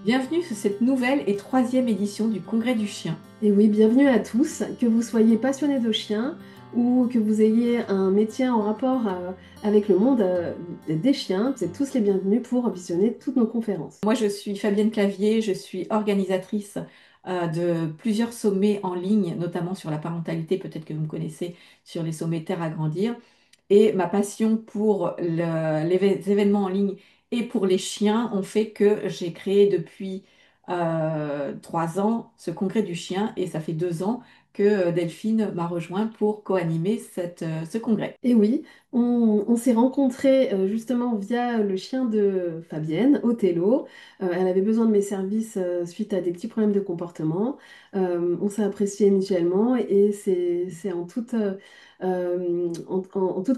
Bienvenue sur cette nouvelle et troisième édition du Congrès du chien. Et oui, bienvenue à tous, que vous soyez passionné de chiens ou que vous ayez un métier en rapport avec le monde des chiens, vous êtes tous les bienvenus pour visionner toutes nos conférences. Moi, je suis Fabienne Clavier, je suis organisatrice de plusieurs sommets en ligne, notamment sur la parentalité, peut-être que vous me connaissez, sur les sommets Terre à grandir. Et ma passion pour les événements en ligne et pour les chiens ont fait que j'ai créé depuis 3 ans ce congrès du chien et ça fait 2 ans que Delphine m'a rejoint pour co-animer ce congrès. Et oui, on s'est rencontrés justement via le chien de Fabienne, Othello. Elle avait besoin de mes services suite à des petits problèmes de comportement. On s'est appréciés mutuellement et c'est en toute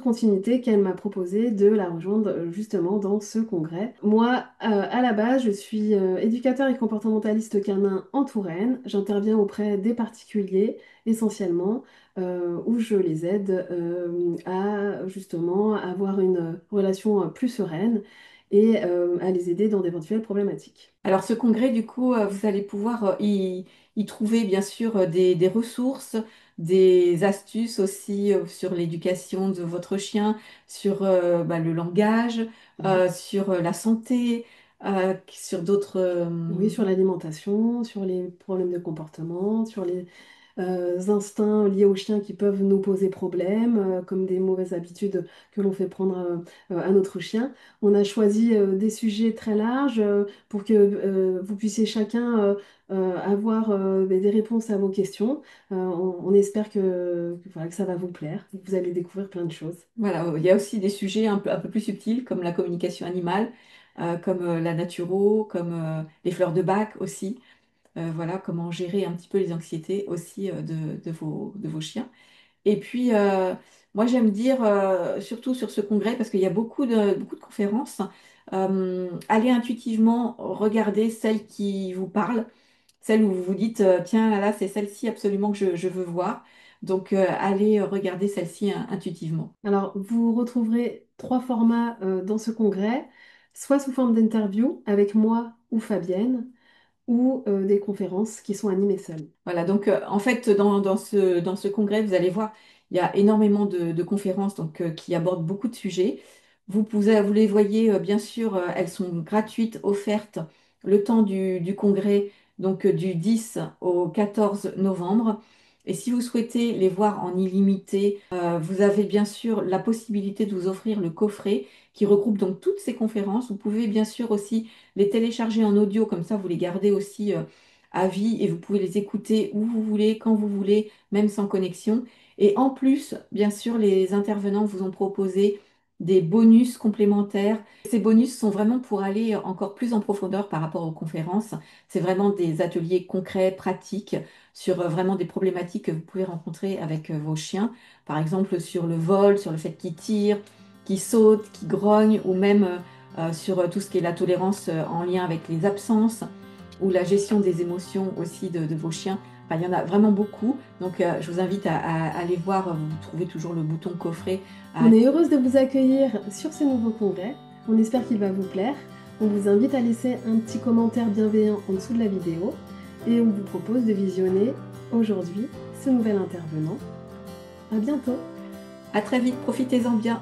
continuité qu'elle m'a proposé de la rejoindre justement dans ce congrès. Moi, à la base, je suis éducateur et comportementaliste canin en Touraine. J'interviens auprès des particuliers essentiellement où je les aide à justement avoir une relation plus sereine et à les aider dans d'éventuelles problématiques. Alors ce congrès, du coup, vous allez pouvoir y trouver bien sûr des ressources, des astuces aussi sur l'éducation de votre chien, sur le langage, Mhm. sur la santé, sur d'autres... Oui, sur l'alimentation, sur les problèmes de comportement, sur les instincts liés aux chiens qui peuvent nous poser problème, comme des mauvaises habitudes que l'on fait prendre à notre chien. On a choisi des sujets très larges pour que vous puissiez chacun avoir des réponses à vos questions. On espère voilà, que ça va vous plaire, que vous allez découvrir plein de choses. Voilà, il y a aussi des sujets un peu plus subtils comme la communication animale, comme la naturo, comme les fleurs de bac aussi. Voilà, comment gérer un petit peu les anxiétés aussi de vos chiens. Et puis, moi, j'aime dire, surtout sur ce congrès, parce qu'il y a beaucoup de conférences, allez intuitivement regarder celle qui vous parle, celle où vous vous dites, tiens, là, c'est celle-ci absolument que je veux voir. Donc, allez regarder celle-ci intuitivement. Alors, vous retrouverez trois formats dans ce congrès, soit sous forme d'interview avec moi ou Fabienne, ou des conférences qui sont animées seules. Voilà, donc en fait, dans ce congrès, vous allez voir, il y a énormément de conférences donc, qui abordent beaucoup de sujets. Vous les voyez, bien sûr, elles sont gratuites, offertes le temps du congrès, donc du 10 au 14 novembre. Et si vous souhaitez les voir en illimité, vous avez bien sûr la possibilité de vous offrir le coffret qui regroupe donc toutes ces conférences. Vous pouvez bien sûr aussi les télécharger en audio, comme ça vous les gardez aussi à vie et vous pouvez les écouter où vous voulez, quand vous voulez, même sans connexion. Et en plus, bien sûr, les intervenants vous ont proposé des bonus complémentaires. Ces bonus sont vraiment pour aller encore plus en profondeur par rapport aux conférences. C'est vraiment des ateliers concrets, pratiques, sur vraiment des problématiques que vous pouvez rencontrer avec vos chiens. Par exemple, sur le vol, sur le fait qu'ils tirent, qu'ils sautent, qu'ils grognent, ou même sur tout ce qui est la tolérance en lien avec les absences ou la gestion des émotions aussi de vos chiens. Enfin, il y en a vraiment beaucoup. Donc, je vous invite à aller voir. Vous trouvez toujours le bouton coffret. On est heureuse de vous accueillir sur ce nouveau congrès. On espère qu'il va vous plaire. On vous invite à laisser un petit commentaire bienveillant en dessous de la vidéo et on vous propose de visionner aujourd'hui ce nouvel intervenant. À bientôt! À très vite. Profitez-en bien.